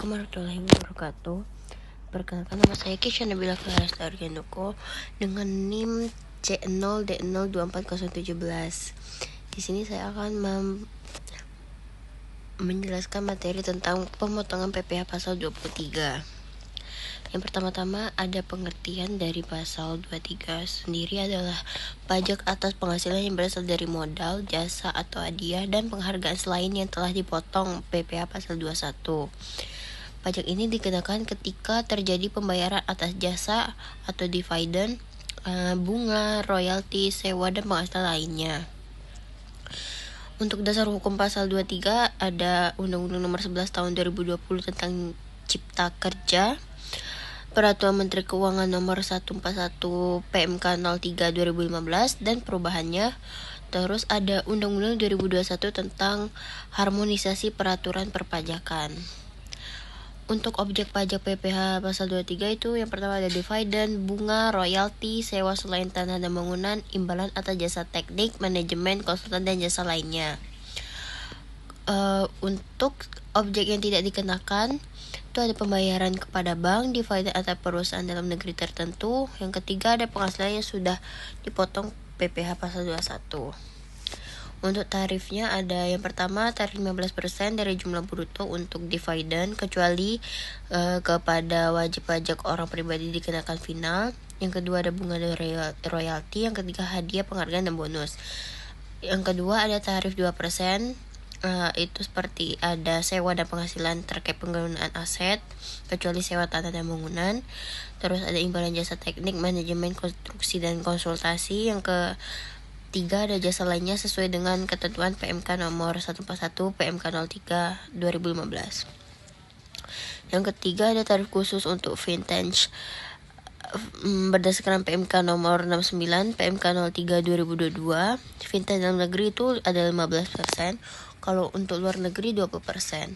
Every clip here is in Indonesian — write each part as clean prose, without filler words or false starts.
Assalamualaikum warahmatullahi wabarakatuh. Perkenalkan, nama saya Kisha Nabila Clara Argenduko dengan NIM C0D024017. Di sini saya akan menjelaskan materi tentang pemotongan PPh pasal 23. Yang pertama-tama ada pengertian dari pasal 23 sendiri adalah pajak atas penghasilan yang berasal dari modal, jasa atau hadiah dan penghargaan selain yang telah dipotong PPh pasal 21. Pajak ini dikenakan ketika terjadi pembayaran atas jasa atau dividen, bunga, royalti, sewa, dan penghasilan lainnya. Untuk dasar hukum pasal 23 ada Undang-Undang Nomor 11 Tahun 2020 tentang Cipta Kerja, Peraturan Menteri Keuangan Nomor 141 PMK 03 2015 dan perubahannya. Terus ada Undang-Undang 2021 tentang harmonisasi peraturan perpajakan. Untuk objek pajak PPh pasal 23 itu yang pertama ada dividen, bunga, royalti, sewa selain tanah dan bangunan, imbalan atau jasa teknik, manajemen, konsultan dan jasa lainnya. Untuk objek yang tidak dikenakan itu ada pembayaran kepada bank, dividen atau perusahaan dalam negeri tertentu. Yang ketiga ada penghasilan yang sudah dipotong PPh pasal 21. Untuk tarifnya ada yang pertama tarif 15% dari jumlah bruto untuk dividen kecuali kepada wajib pajak orang pribadi dikenakan final. Yang kedua ada bunga dan royalti. Yang ketiga hadiah, penghargaan dan bonus. Yang kedua ada tarif 2%. Itu seperti ada sewa dan penghasilan terkait penggunaan aset kecuali sewa tanah dan bangunan. Terus ada imbalan jasa teknik, manajemen, konstruksi dan konsultasi. Yang ketiga ada jasa lainnya sesuai dengan ketentuan PMK nomor 141 PMK 03 2015. Yang ketiga ada tarif khusus untuk vintage berdasarkan PMK nomor 69 PMK 03 2022. Vintage dalam negeri itu ada 15%, kalau untuk luar negeri 20%.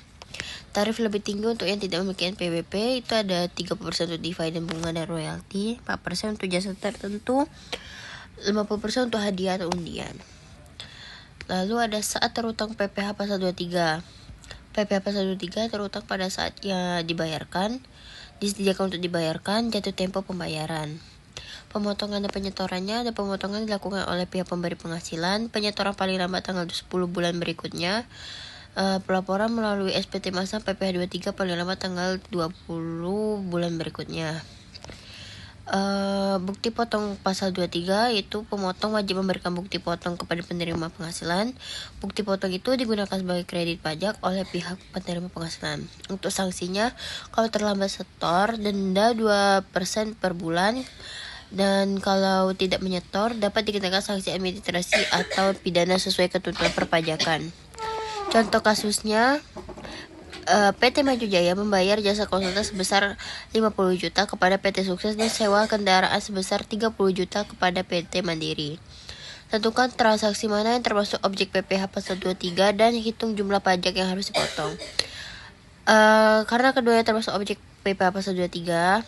Tarif lebih tinggi untuk yang tidak memiliki PBP itu ada 30% untuk dividen, bunga dan royalti, 4% untuk jasa tertentu, 50% untuk hadiah atau undian. Lalu ada saat terutang PPh pasal 23. PPh pasal 23 terutang pada saat yang dibayarkan, disediakan untuk dibayarkan, jatuh tempo pembayaran. Pemotongan dan penyetorannya ada pemotongan dilakukan oleh pihak pemberi penghasilan, penyetoran paling lambat tanggal 10 bulan berikutnya, pelaporan melalui SPT Masa PPh 23 paling lambat tanggal 20 bulan berikutnya. Bukti potong pasal 23 yaitu pemotong wajib memberikan bukti potong kepada penerima penghasilan. Bukti potong itu digunakan sebagai kredit pajak oleh pihak penerima penghasilan. Untuk sanksinya, kalau terlambat setor, denda 2% per bulan, dan kalau tidak menyetor dapat dikenakan sanksi administrasi atau pidana sesuai ketentuan perpajakan. Contoh kasusnya, PT Maju Jaya membayar jasa konsultan sebesar 50 juta kepada PT Sukses dan sewa kendaraan sebesar 30 juta kepada PT Mandiri. Tentukan transaksi mana yang termasuk objek PPh pasal 23 dan hitung jumlah pajak yang harus dipotong. Karena keduanya termasuk objek PPh pasal 23,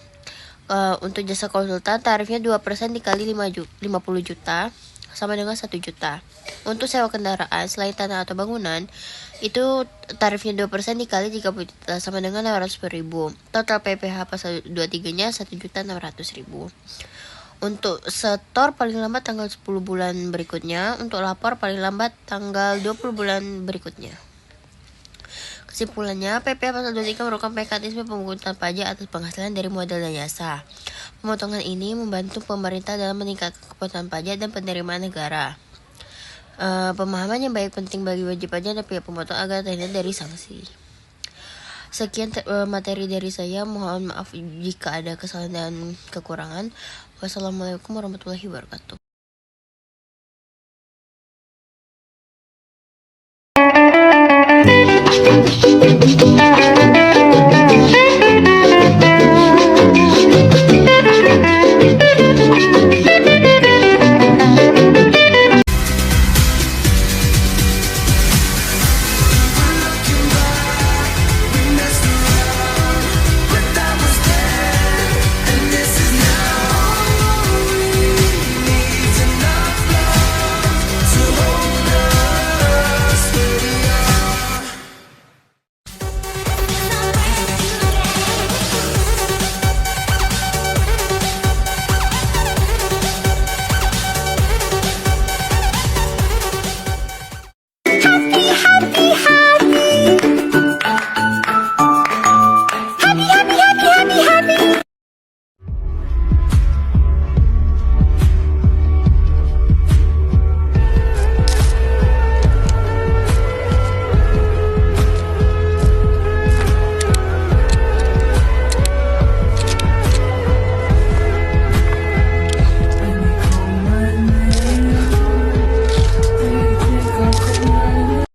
untuk jasa konsultan tarifnya 2% dikali 50 juta sama dengan 1 juta. Untuk sewa kendaraan selain tanah atau bangunan itu tarifnya 2% dikali 30 juta sama dengan 600.000. Total PPh pasal 23 nya 1.600.000. Untuk setor paling lambat tanggal 10 bulan berikutnya. Untuk lapor paling lambat tanggal 20 bulan berikutnya. Kesimpulannya, PPh pasal 23 merupakan mekanisme pemungutan pajak atas penghasilan dari modal dan jasa. Pemotongan ini membantu pemerintah dalam meningkatkan kepatuhan pajak dan penerimaan negara. Pemahaman yang baik penting bagi wajib pajak dan pihak pemotong agar terhindar dari sanksi. Sekian materi dari saya. Mohon maaf jika ada kesalahan dan kekurangan. Wassalamualaikum warahmatullahi wabarakatuh.